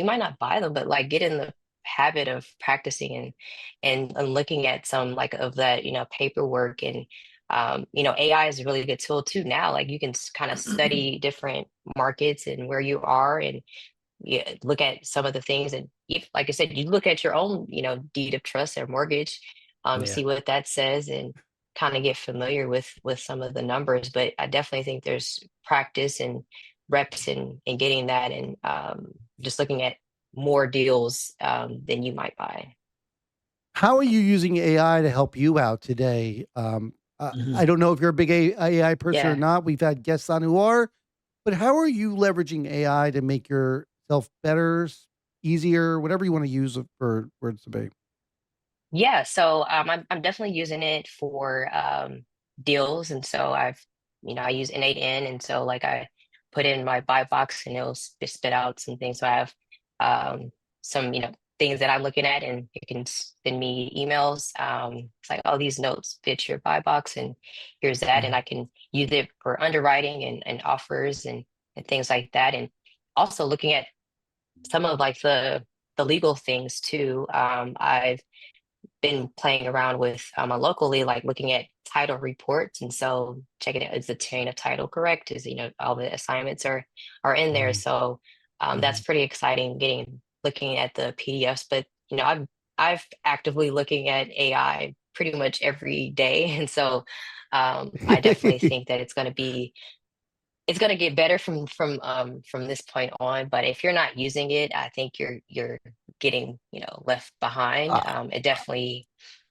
you might not buy them, but like get in the habit of practicing and looking at some like of that, paperwork and AI is a really good tool too now. Like you can kind of study different markets and where you are and yeah, look at some of the things and if, like I said, you look at your own, deed of trust or mortgage, Yeah. see what that says and kind of get familiar with some of the numbers. But I definitely think there's practice and reps and getting that and just looking at more deals than you might buy. How are you using AI to help you out today? I Mhm. don't know if you're a big AI person or Yeah. not. We've had guests on who are, but how are you leveraging AI to make yourself better, easier, whatever you want to use it for words to be? Yeah, so I'm definitely using it for deals, and so I use N8N, and so like I put in my buy box, and it'll spit out some things. So I have some things that I'm looking at, and it can send me emails. It's like, oh, these notes fit your buy box, and here's that, and Mhm. I can use it for underwriting and offers and things like that, and also looking at some of like the legal things too. I've been playing around with locally, like looking at title reports, and so checking it, is the chain of title correct? Is all the assignments are in there? Mhm. So that's Mhm. pretty exciting. Getting looking at the PDFs, but I've actively looking at AI pretty much every day, and so I definitely think that it's going to get better from this point on. But if you're not using it, I think you're getting left behind. I, It definitely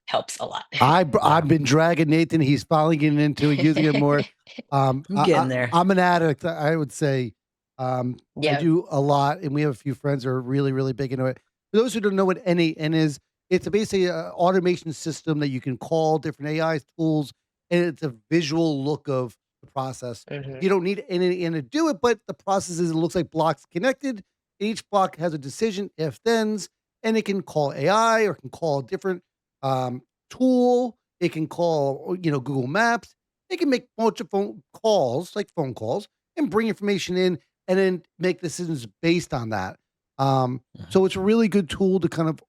helps a lot. Yeah. I've been dragging Nathan. He's finally getting into it, using it more. I'm getting there. I'm an addict. I would say I Yeah. do a lot, and we have a few friends who are really, really big into it. For those who don't know what N8N is, it's basically an automation system that you can call different AI tools, and it's a visual look of the process. Hmm. You don't need N8N to do it, but the process is it looks like blocks connected. Each block has a decision, if thens, and it can call AI or can call different um, tool. It can call, Google Maps. It can make a bunch of phone calls, like phone calls, and bring information in and then make decisions based on that. Mhm. So it's a really good tool to kind of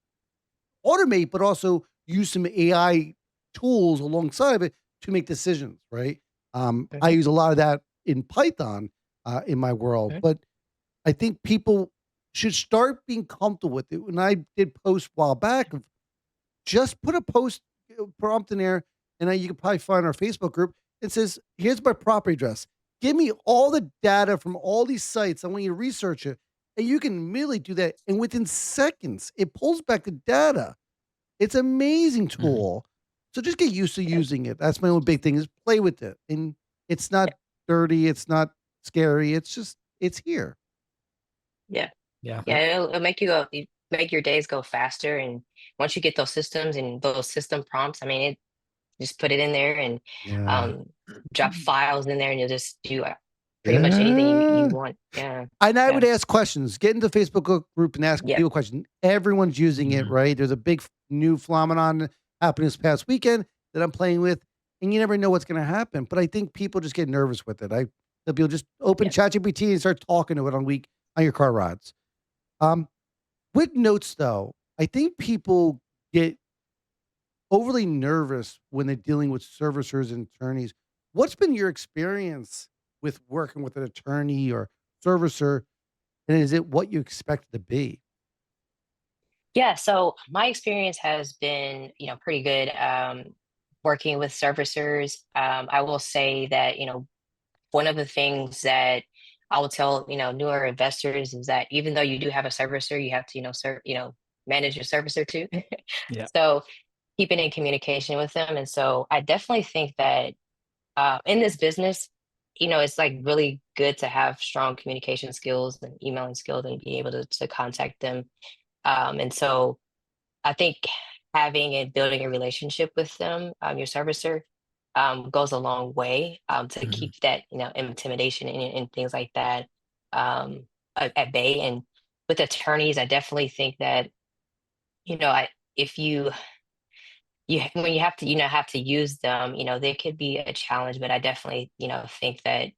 automate, but also use some AI tools alongside of it to make decisions, right? I Hmm. use a lot of that in Python in my world, but I think people should start being comfortable with it. When I did post a while back of just put a post prompt in there, and you can probably find our Facebook group. It says, "Here's my property address. Give me all the data from all these sites. I want you to research it." And you can immediately do that, and within seconds, it pulls back the data. It's an amazing Mhm. tool. So just get used to using it. That's my only big thing is play with it. And it's not dirty, it's not scary. It's here. Yeah. Yeah. Yeah, it'll make make your days go faster. And once you get those systems and those system prompts, I mean, it just put it in there and Yeah. um, drop files in there, and you'll just do pretty much anything you Yeah. want. Yeah, And I would yeah, ask questions. Get into the Facebook group and ask yeah, people questions. Everyone's using it, Mhm. right? There's a big new phenomenon happening this past weekend that I'm playing with, and you never know what's going to happen. But I think people just get nervous with it. That people just open yeah. ChatGPT and start talking to it on your car rides. Um, with notes though, I think people get overly nervous when they're dealing with servicers and attorneys. What's been your experience with working with an attorney or servicer, and is it what you expect it to be? Yeah, so my experience has been, pretty good working with servicers. I will say that, one of the things that I will tell, newer investors is that even though you do have a servicer, you have to, manage your servicer too. Yeah. So keeping in communication with them. And so I definitely think that in this business, it's like really good to have strong communication skills and emailing skills and be able to contact them. And so I think having and building a relationship with them, your servicer, goes a long way to Mhm. keep that, intimidation and things like that at bay. And with attorneys, I definitely think that, if when you have to, have to use them, they could be a challenge, but I definitely, think that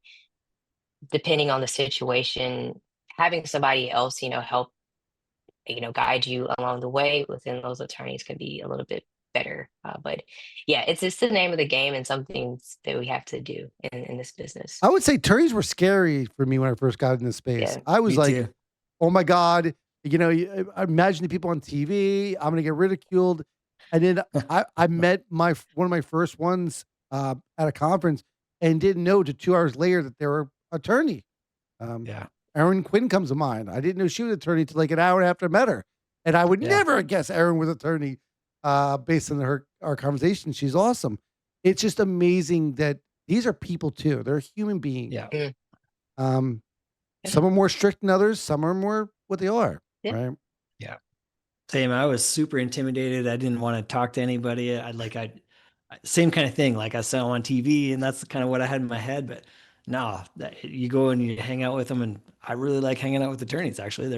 depending on the situation, having somebody else, help guide you along the way within those attorneys can be a little bit better. But yeah, it's just the name of the game and some things that we have to do in this business. I would say attorneys were scary for me when I first got in this space. Yeah. I was Me like, too. oh my God, I imagine the people on TV, I'm gonna get ridiculed. And then I met one of my first ones at a conference and didn't know to 2 hours later that they were attorney. Um, Yeah. Erin Quinn comes to mind. I didn't know she was an attorney till like an hour after I met her. And I would Yeah. never guess Erin was attorney based on our conversation. She's awesome. It's just amazing that these are people too. They're human beings. Yeah. Mm. Um, Yeah. some are more strict than others. Some are more what they are. Yeah. Right. Yeah. Same. I was super intimidated. I didn't want to talk to anybody. Same kind of thing. Like I saw on TV, and that's kind of what I had in my head. But no, you go and you hang out with them, and I really like hanging out with attorneys. Actually,